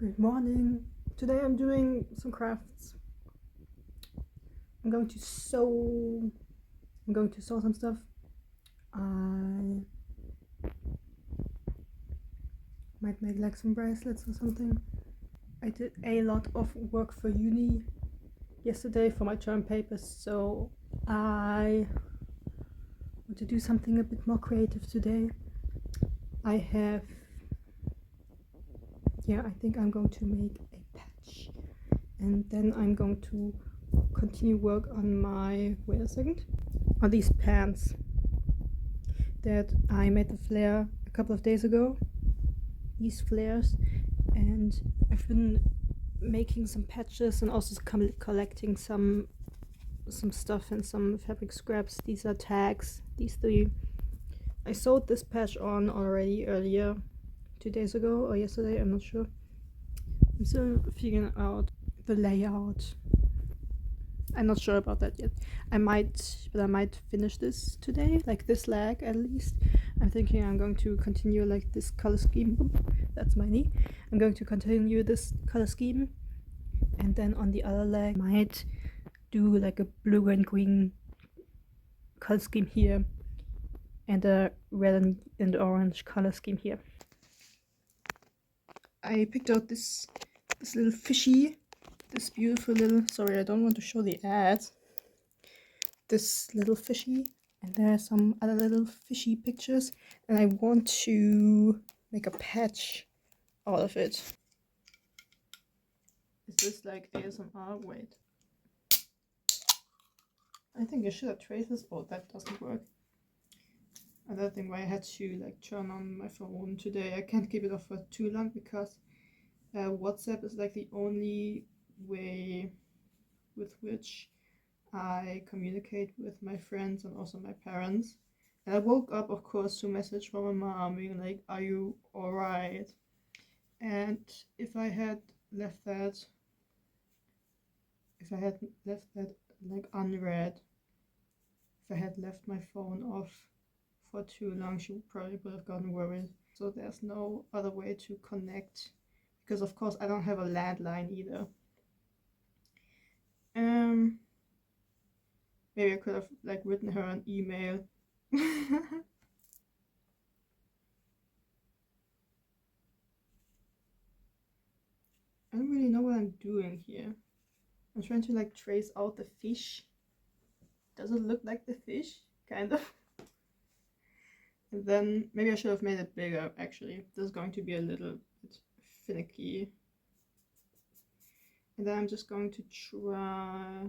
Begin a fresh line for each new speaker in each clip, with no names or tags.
Good morning. Today I'm doing some crafts. I'm going to sew some stuff. I might make like some bracelets or something. I did a lot of work for uni yesterday for my term papers, so I want to do something a bit more creative today. I think I'm going to make a patch, and then I'm going to continue work on my on these pants that I made the flare a couple of days ago, these flares, and I've been making some patches and also collecting some stuff and some fabric scraps. These are tags, these three. I sewed this patch on already earlier, 2 days ago or yesterday, I'm not sure. I'm still figuring out the layout. I'm not sure about that yet. I might finish this today, like this leg at least. I'm thinking I'm going to continue like this color scheme. That's my knee. I'm going to continue this color scheme, and then on the other leg I might do like a blue and green color scheme here, and a red and orange color scheme here. I picked out this little fishy, this beautiful little, sorry, I don't want to show the ad. This little fishy, and there are some other little fishy pictures, and I want to make a patch out of it. Is this like ASMR? Wait. I think I should have traced this. Oh, that doesn't work. Another thing why I had to like turn on my phone today. I can't keep it off for too long because WhatsApp is like the only way with which I communicate with my friends and also my parents. And I woke up, of course, to a message from my mom being like, "Are you alright?" And if I had left that like unread, if I had left my phone off for too long, she probably would have gotten worried. So there's no other way to connect, because of course I don't have a landline either. Maybe I could have like written her an email. I don't really know what I'm doing here. I'm trying to like trace out the fish. Does it look like the fish? Kind of. And then maybe I should have made it bigger actually. This is going to be a little bit finicky. And then I'm just going to try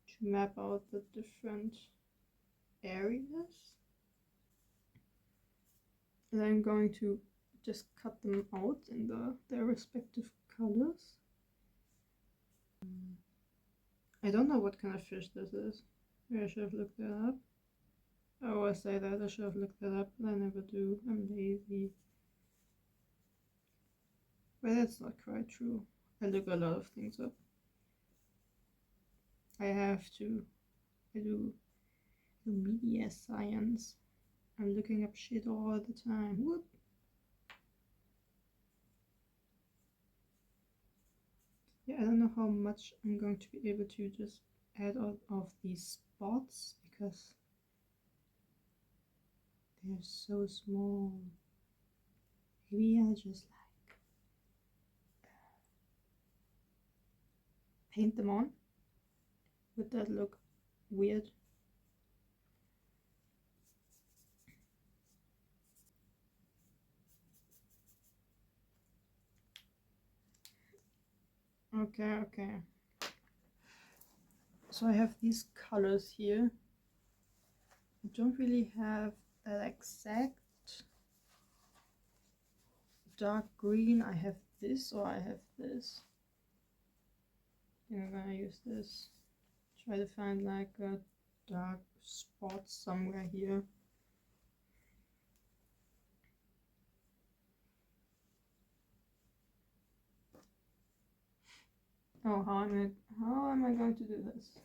to map out the different areas. And I'm going to just cut them out in their respective colors. I don't know what kind of fish this is. Maybe I should have looked that up. I always say that I should have looked that up, but I never do. I'm lazy. But that's not quite true. I look a lot of things up. I do media science. I'm looking up shit all the time. Whoop. Yeah, I don't know how much I'm going to be able to just add out of these spots because they're so small. Maybe I just like paint them on. Would that look weird? Okay. So I have these colors here. I don't really have that exact dark green. I have this or I have this. I think I'm gonna use this. Try to find like a dark spot somewhere here. Oh, how am I going to do this?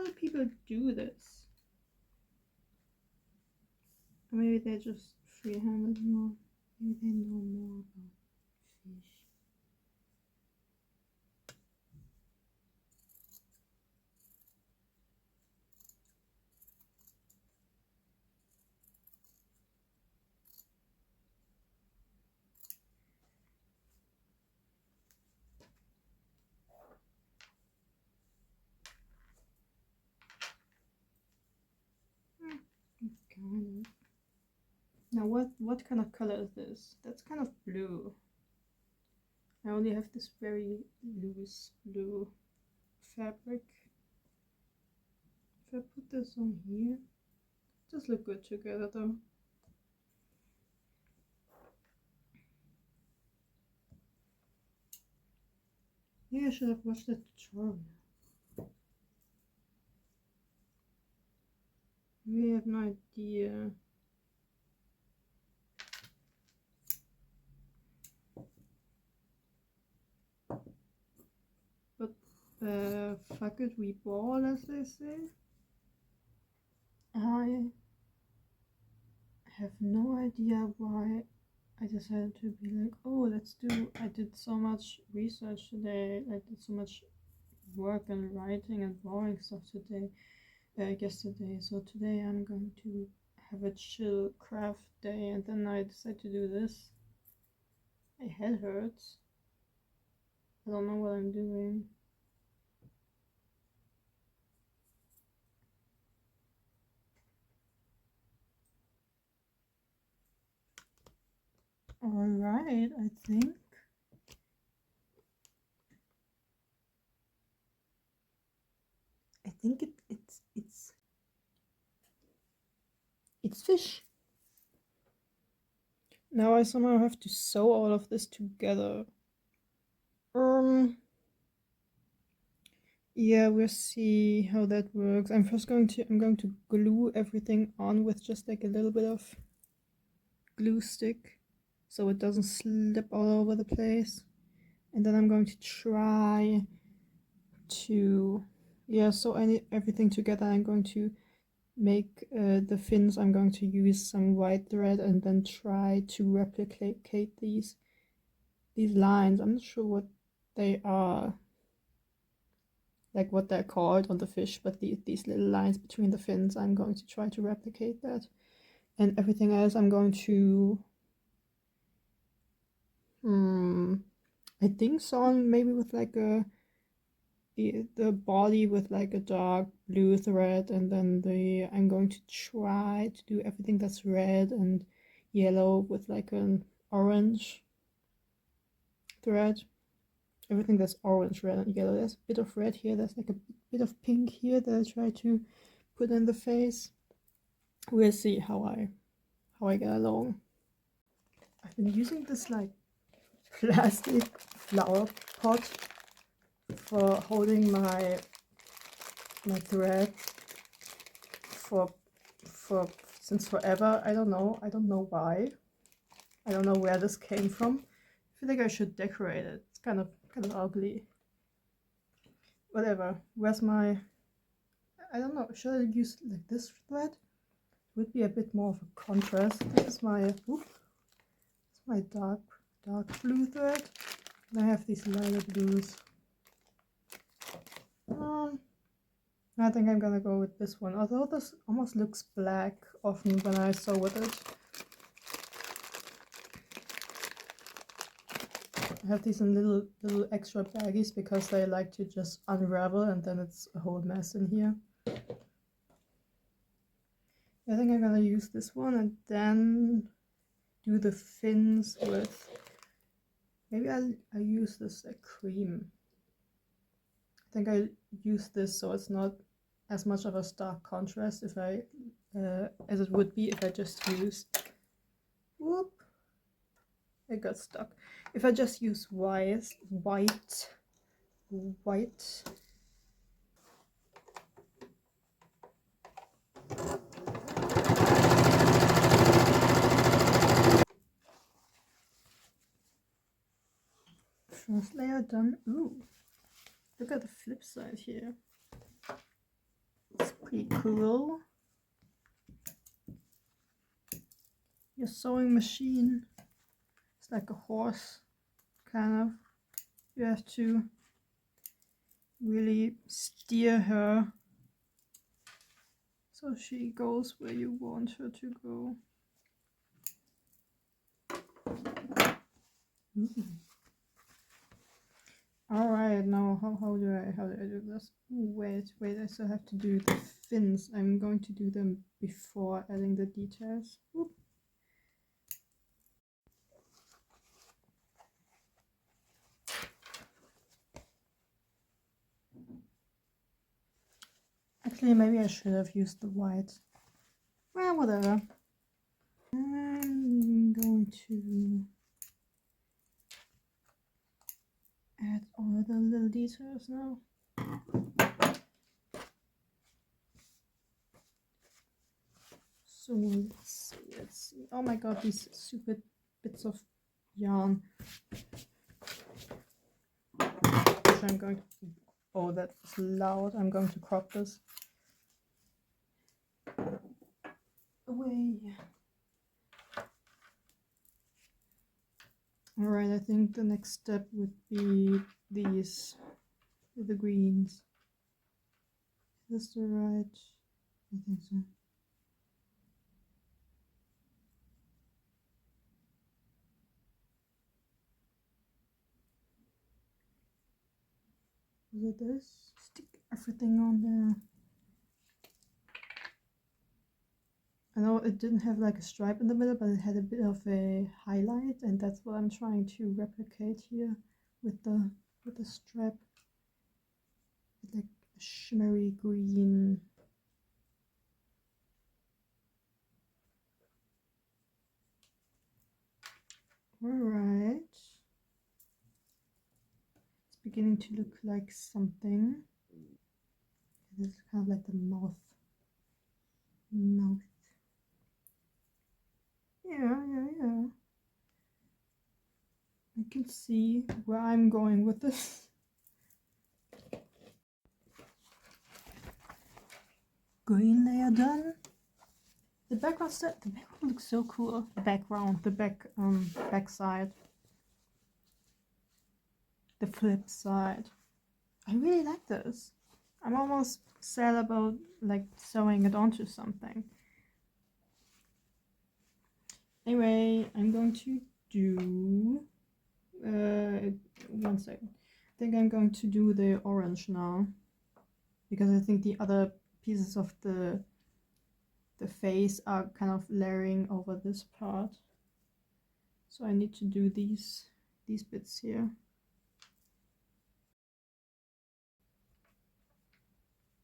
do people do this? Or maybe they're just free-handed more. Maybe they know more about fish. Kind of. Now what kind of color is this? That's kind of blue. I only have this very loose blue fabric. If I put this on here, it does look good together though. Maybe I should have watched the tutorial. We have no idea. But fuck it, we ball, as they say. I have no idea why I decided to be like, oh, let's do. I did so much research today. I did so much work and writing and drawing stuff today. Yesterday. So today I'm going to have a chill craft day, and then I decide to do this. My head hurts. I don't know what I'm doing. Alright, I think. It's fish. Now I somehow have to sew all of this together. Yeah, we'll see how that works. I'm going to glue everything on with just like a little bit of glue stick so it doesn't slip all over the place. And then I'm going to try to, yeah, sew everything together. I'm going to make the fins. I'm going to use some white thread and then try to replicate these lines. I'm not sure what they are, like what they're called on the fish, but these little lines between the fins, I'm going to try to replicate that. And everything else I'm going to I think sew on maybe with like the body with like a dark blue thread, and then I'm going to try to do everything that's red and yellow with like an orange thread. Everything that's orange, red, and yellow. There's a bit of red here. There's like a bit of pink here that I try to put in the face. We'll see how I get along. I've been using this like plastic flower pot for holding my thread for since forever. I don't know why. I don't know where this came from. I feel like I should decorate it. It's kind of ugly. Whatever. Where's my, I don't know, should I use like this thread? It would be a bit more of a contrast. This is my dark blue thread. And I have these lighter blues. I think I'm gonna go with this one, although this almost looks black often when I sew with it. I have these in little extra baggies because they like to just unravel and then it's a whole mess in here. I think I'm gonna use this one and then do the fins with, maybe I'll use this like cream. I think I use this so it's not as much of a stark contrast if I as it would be if I just used, whoop, it got stuck. If I just use white. First layer done. Ooh, look at the flip side here. It's pretty cool. Your sewing machine, it's like a horse, kind of. You have to really steer her so she goes where you want her to go. All right, now how do I do this? Ooh, wait, I still have to do the fins. I'm going to do them before adding the details. Oop. Actually, maybe I should have used the white. Well, whatever. I'm going to add all the little details now. So let's see. Oh my god, these stupid bits of yarn. Which I'm going to, oh, that's loud. I'm going to crop this away. Alright, I think the next step would be these, the greens. Is this the right? I think so. Is it this? Stick everything on there. I know it didn't have like a stripe in the middle, but it had a bit of a highlight, and that's what I'm trying to replicate here with the strap. It's like a shimmery green. Alright. It's beginning to look like something. This is kind of like the mouth. Yeah. I can see where I'm going with this. Green layer done. The background looks so cool. The background, the back side, the flip side. I really like this. I'm almost sad about like sewing it onto something. Anyway, I'm going to do 1 second. I think I'm going to do the orange now, because I think the other pieces of the face are kind of layering over this part. So I need to do these bits here.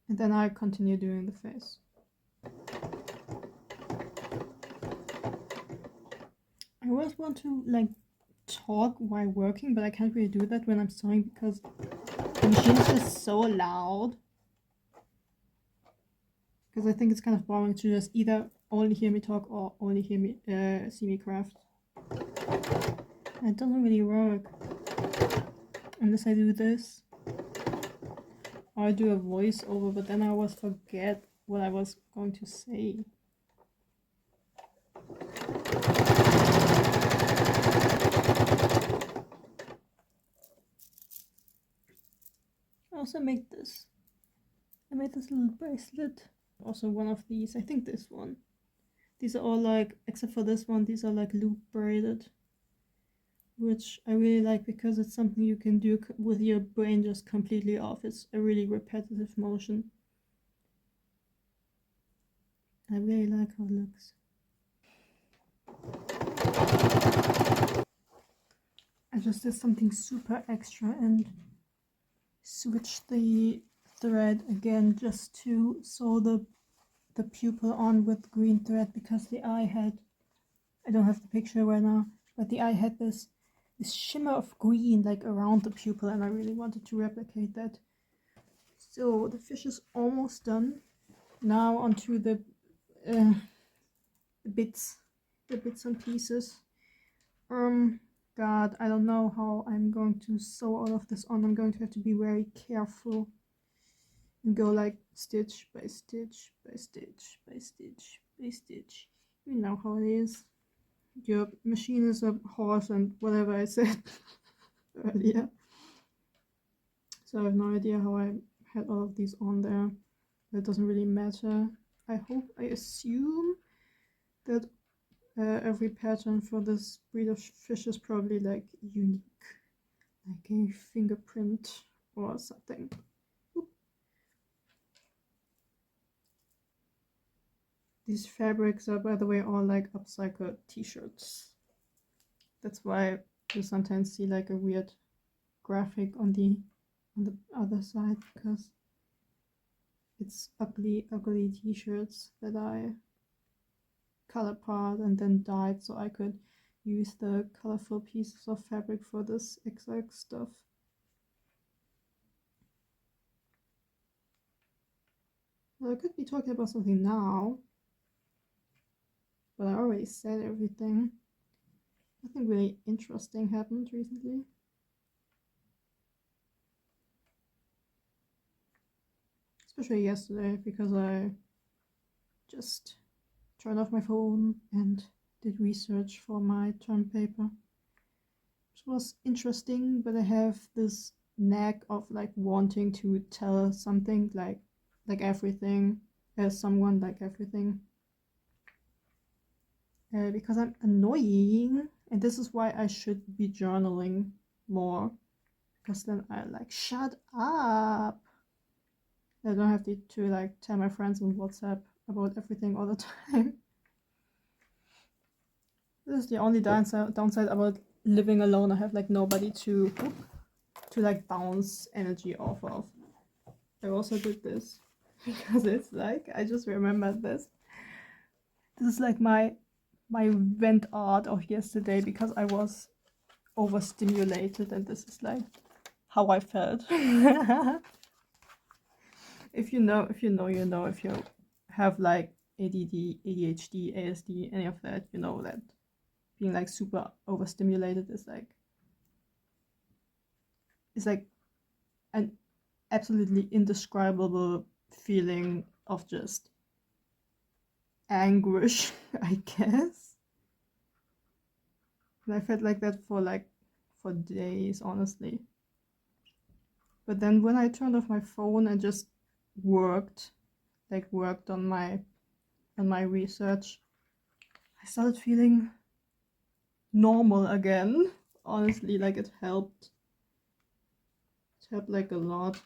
And then I continue doing the face. I always want to like talk while working, but I can't really do that when I'm sewing because the machine is just so loud. Because I think it's kind of boring to just either only hear me talk or only hear me see me craft. And it doesn't really work unless I do this, or I do a voiceover, but then I always forget what I was going to say. I also made this. I made this little bracelet. Also one of these, I think this one. These are all like, except for this one, these are like loop braided, which I really like because it's something you can do with your brain just completely off. It's a really repetitive motion. I really like how it looks. I just did something super extra and switched the thread again just to sew the pupil on with green thread, because the eye had, I don't have the picture right now, but the eye had this shimmer of green like around the pupil, and I really wanted to replicate that. So the fish is almost done. Now onto the bits and pieces. God, I don't know how I'm going to sew all of this on. I'm going to have to be very careful. and go like stitch by stitch by stitch by stitch by stitch. You know how it is. Your machine is a horse and whatever I said earlier. So I have no idea how I had all of these on there. That doesn't really matter. I assume that every pattern for this breed of fish is probably like unique, like a fingerprint or something. Oop. These fabrics are, by the way, all like upcycled t-shirts. That's why you sometimes see like a weird graphic on the other side, because it's ugly t-shirts that I color part and then dyed so I could use the colorful pieces of fabric for this exact stuff. Well, I could be talking about something now, but I already said everything. Nothing really interesting happened recently. Especially yesterday, because I just turned off my phone and did research for my term paper. Which was interesting, but I have this knack of like wanting to tell something like everything as someone like everything. Because I'm annoying, and this is why I should be journaling more, because then I like shut up. I don't have to like tell my friends on WhatsApp about everything all the time. This is the only downside about living alone. I have like nobody to like bounce energy off of. I also did this because it's like I just remembered this. This is like my vent art of yesterday, because I was overstimulated, and this is like how I felt. If you know, you know. If you have like ADD, ADHD, ASD, any of that, you know that being like super overstimulated is like an absolutely indescribable feeling of just anguish, I guess. And I felt like that for days, honestly. But then when I turned off my phone and just worked on my research, I started feeling normal again. Honestly, like it helped. It helped like a lot.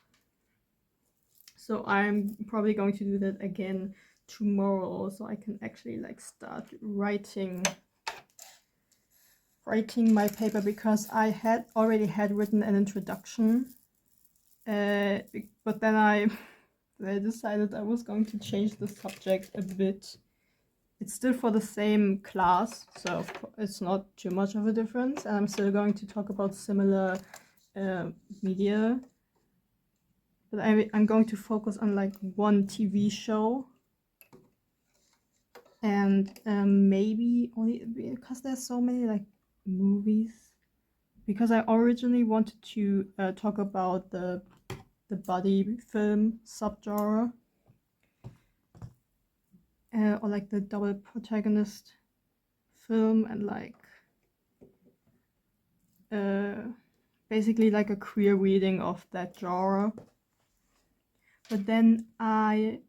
So I'm probably going to do that again tomorrow, so I can actually like start writing my paper, because I had already written an introduction, but then I decided I was going to change the subject a bit. It's still for the same class, so it's not too much of a difference, and I'm still going to talk about similar media, but I'm going to focus on like one TV show, and maybe only because there's so many like movies, because I originally wanted to talk about the buddy film subgenre, or like the double protagonist film, and like basically like a queer reading of that genre. But then I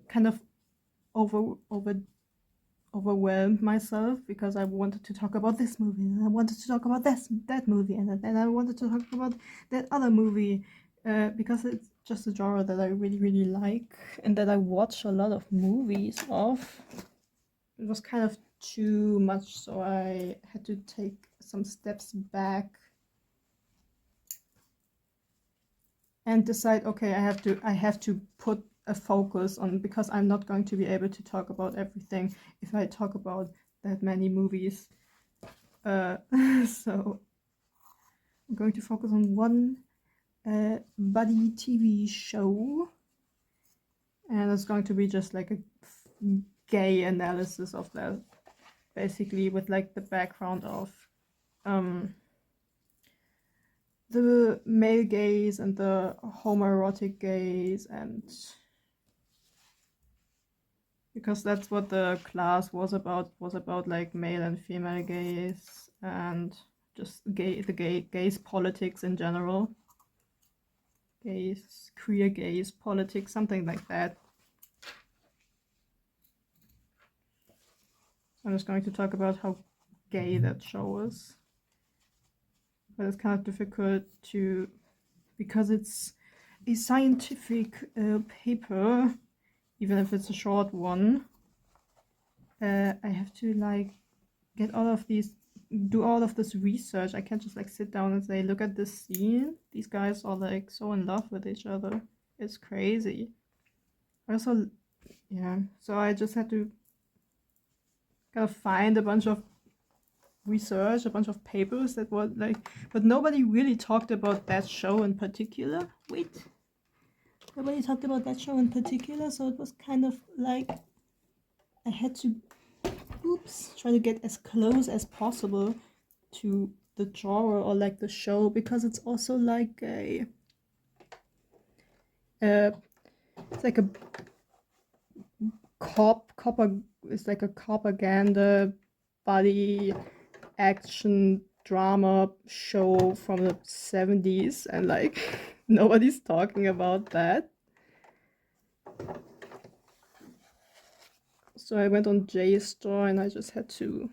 kind of overwhelmed myself, because I wanted to talk about this movie, and I wanted to talk about that movie, and then I wanted to talk about that other movie, because it's just a genre that I really like, and that I watch a lot of movies of. It was kind of too much, so I had to take some steps back and decide, okay, I have to put a focus on, because I'm not going to be able to talk about everything if I talk about that many movies. So I'm going to focus on one buddy TV show, and it's going to be just like a gay analysis of that, basically, with like the background of the male gaze and the homoerotic gaze, and because that's what the class was about like male and female gaze and just gaze politics in general, queer gaze politics, something like that. I'm just going to talk about how gay that show is, but it's kind of difficult to, because it's a scientific paper, even if it's a short one. I have to like do all of this research. I can't just like sit down and say, look at this scene. These guys are like so in love with each other. It's crazy. Also, yeah, so I just had to kind of find a bunch of research, a bunch of papers that were like, but nobody really talked about that show in particular. Wait, nobody talked about that show in particular, so it was kind of like I had to try to get as close as possible to the genre or like the show, because it's also like it's like a it's like a propaganda body action drama show from the 70s, and like nobody's talking about that. So I went on JSTOR and I just had to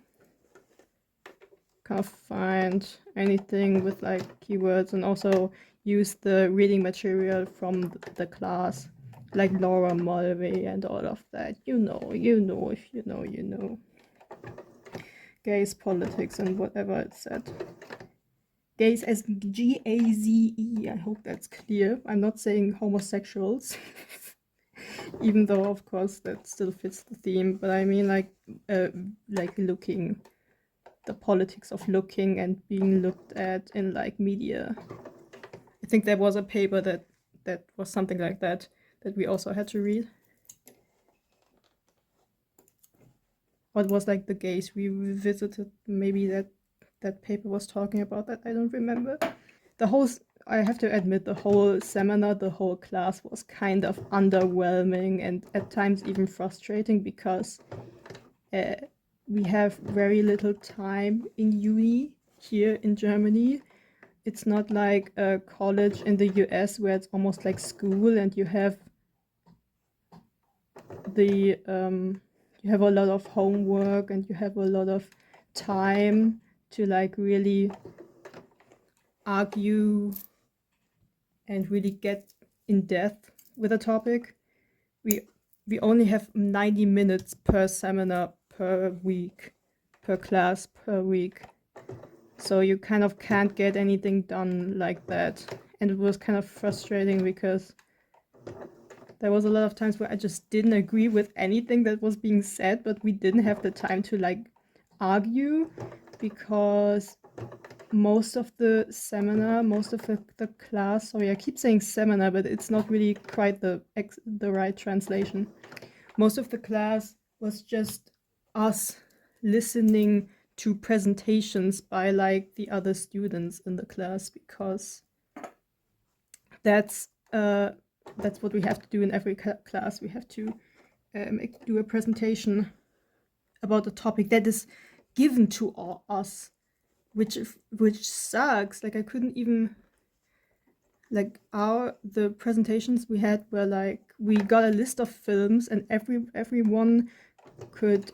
kind of find anything with like keywords, and also use the reading material from the class, like Laura Mulvey and all of that. You know, if you know, you know. Gaze politics and whatever it said. Gaze as Gaze. I hope that's clear. I'm not saying homosexuals. Even though of course that still fits the theme, but I mean like looking, the politics of looking and being looked at in like media. I think there was a paper that was something like that we also had to read. What was like the gaze we revisited? Maybe that paper was talking about that. I don't remember. I have to admit, the whole seminar, the whole class was kind of underwhelming and at times even frustrating, because we have very little time in uni here in Germany. It's not like a college in the US where it's almost like school, and you have you have a lot of homework and you have a lot of time to like really argue and really get in depth with a topic. We only have 90 minutes per seminar per week, per class per week. So you kind of can't get anything done like that. And it was kind of frustrating because there was a lot of times where I just didn't agree with anything that was being said, but we didn't have the time to like argue, because most of the seminar, most of the class, sorry, I keep saying seminar, but it's not really quite the right translation. Most of the class was just us listening to presentations by like the other students in the class, because that's what we have to do in every class. We have to do a presentation about a topic that is given to us, which sucks. Like I couldn't even, like the presentations we had were like, we got a list of films and everyone could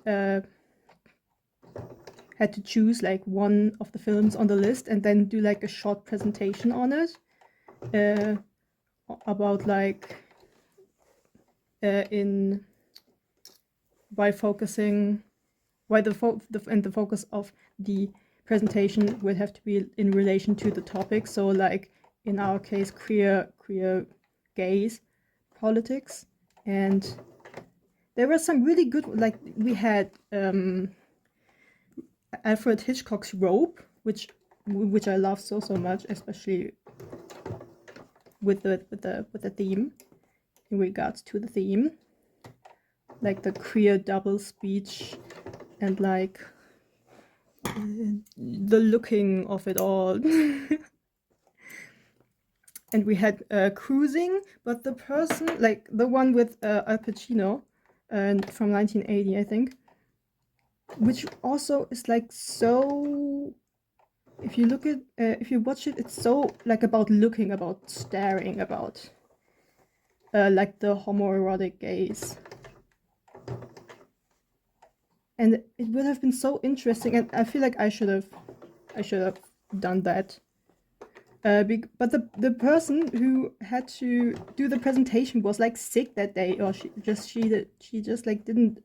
had to choose like one of the films on the list and then do like a short presentation on it, about like by focusing, why the focus of the presentation would have to be in relation to the topic. So like in our case, queer gaze politics. And there were some really good, like we had Alfred Hitchcock's Rope, which I love so much, especially with the theme, in regards to the theme, like the queer double speech and like the looking of it all. and we had Cruising, but the person, like the one with Al Pacino, from 1980, I think, which also is like so. If you look at, if you watch it, it's so like about looking, about staring, about like the homoerotic gaze. And it would have been so interesting, and I feel like I should have done that. But the person who had to do the presentation was like sick that day, or she just like didn't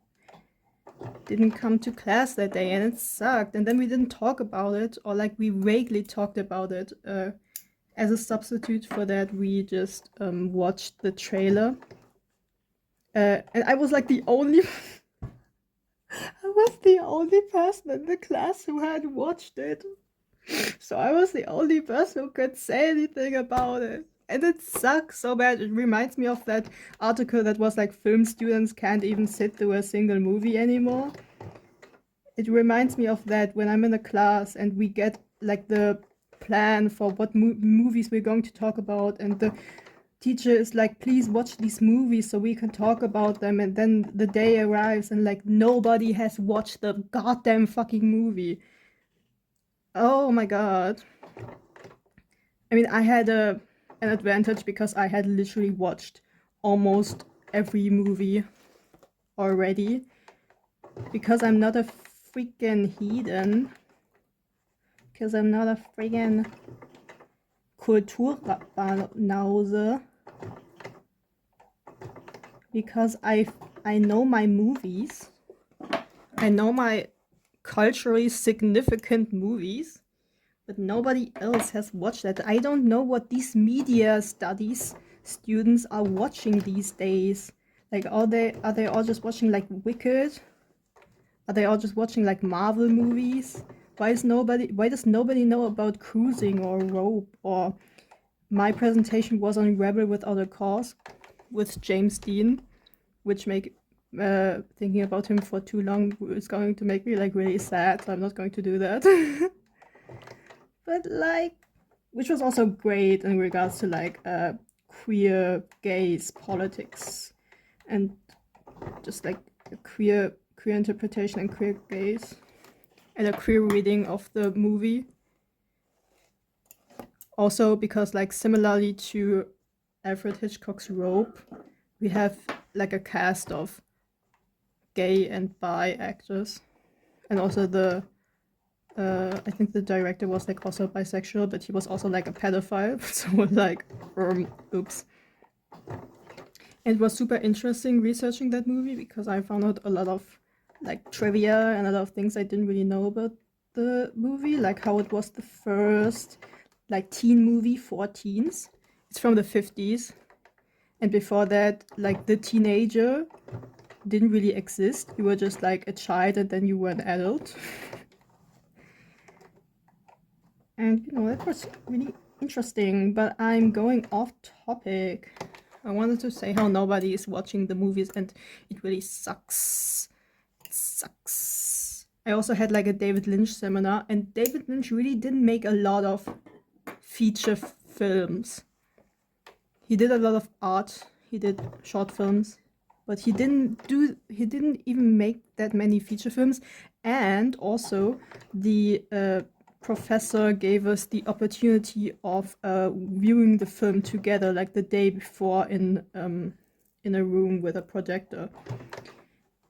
come to class that day, and it sucked. And then we didn't talk about it, or like we vaguely talked about it. As a substitute for that, we just watched the trailer, and I was like the only. I was the only person in the class who had watched it. So I was the only person who could say anything about it. And it sucks so bad. It reminds me of that article that was like film students can't even sit through a single movie anymore. It reminds me of that when I'm in a class and we get like the plan for what movies we're going to talk about, and the teacher is like, please watch these movies so we can talk about them, and then the day arrives and like nobody has watched the goddamn fucking movie. Oh my god. I mean, I had an advantage because I had literally watched almost every movie already. Because I'm not a freaking heathen. Because I'm not a freaking Kulturbanause. Because I know my movies. I know my culturally significant movies. But nobody else has watched that. I don't know what these media studies students are watching these days. Like, are they all just watching like Wicked? Are they all just watching like Marvel movies? Why does nobody know about Cruising or Rope, or my presentation was on Rebel Without a Cause with James Dean, which thinking about him for too long is going to make me like really sad, so I'm not going to do that. But like, which was also great in regards to like queer gays politics, and just like a queer interpretation and queer gays, and a queer reading of the movie. Also because like similarly to Alfred Hitchcock's Rope, we have like a cast of gay and bi actors, and also the I think the director was like also bisexual, but he was also like a pedophile. So like, oops. And it was super interesting researching that movie because I found out a lot of like trivia and a lot of things I didn't really know about the movie, like how it was the first like teen movie for teens. It's from the 50s. And before that, like the teenager didn't really exist. You were just like a child and then you were an adult. And you know, that was really interesting, but I'm going off topic. I wanted to say how nobody is watching the movies and it really sucks. It sucks. I also had like a David Lynch seminar, and David Lynch really didn't make a lot of feature films. He did a lot of art, he did short films, but he didn't even make that many feature films. And also the professor gave us the opportunity of viewing the film together, like the day before in a room with a projector.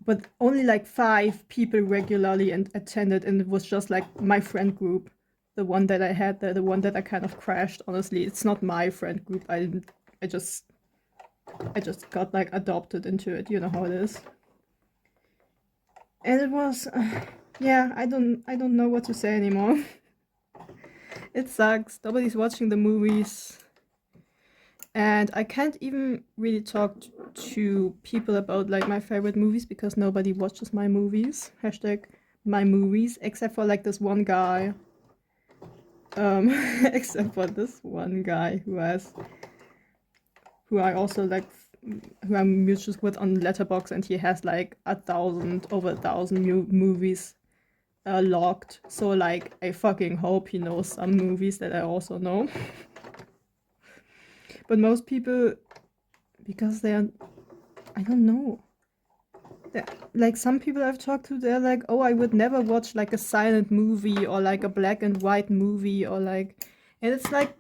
But only like 5 people regularly and attended, and it was just like my friend group, the one that I had there, the one that I kind of crashed. Honestly, it's not my friend group. I just got like adopted into it. You know how it is. And it was, yeah, I don't know what to say anymore. It sucks. Nobody's watching the movies. And I can't even really talk to people about like my favorite movies because nobody watches my movies. Hashtag my movies, except for like this one guy. Except for this one guy who I also like, who I'm mutual with on Letterboxd, and he has like over 1,000 movies logged. So like, I fucking hope he knows some movies that I also know. But most people, because they're, I don't know. Like some people I've talked to, they're like, oh, I would never watch like a silent movie or like a black and white movie or like, and it's like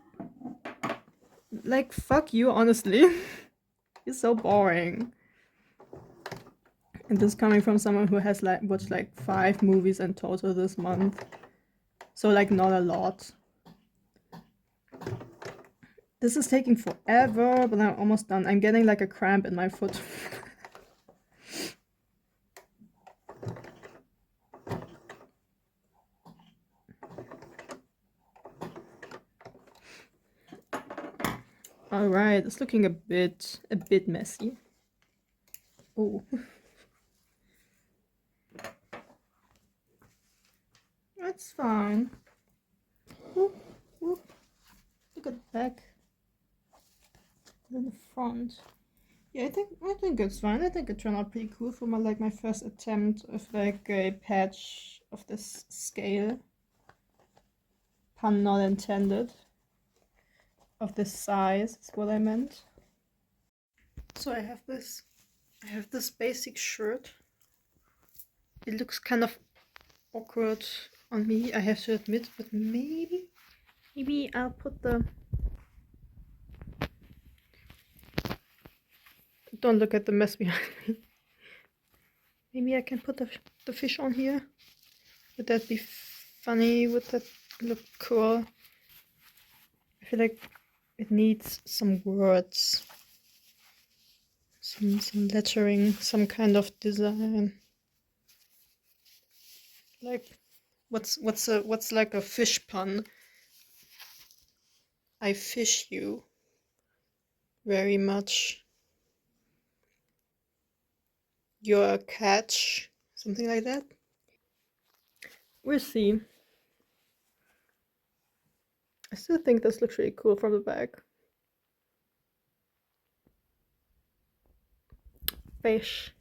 fuck you, honestly. You're so boring. And this coming from someone who has like watched like 5 movies in total this month. So like not a lot. This is taking forever, but I'm almost done. I'm getting like a cramp in my foot. All right, it's looking a bit messy. Oh. That's fine. Whoop, whoop. Look at the back. Then the front. Yeah, I think it's fine. I think it turned out pretty cool for my first attempt of like a patch of this scale. Pun not intended. Of this size is what I meant. So I have this basic shirt. It looks kind of awkward on me, I have to admit, but maybe I'll put the... Don't look at the mess behind me. Maybe I can put the fish on here. Would that be funny? Would that look cool? I feel like it needs some words. Some lettering, some kind of design. Like what's like a fish pun? I fish you very much. You're a catch. Something like that. We'll see. I still think this looks really cool from the back. Fish.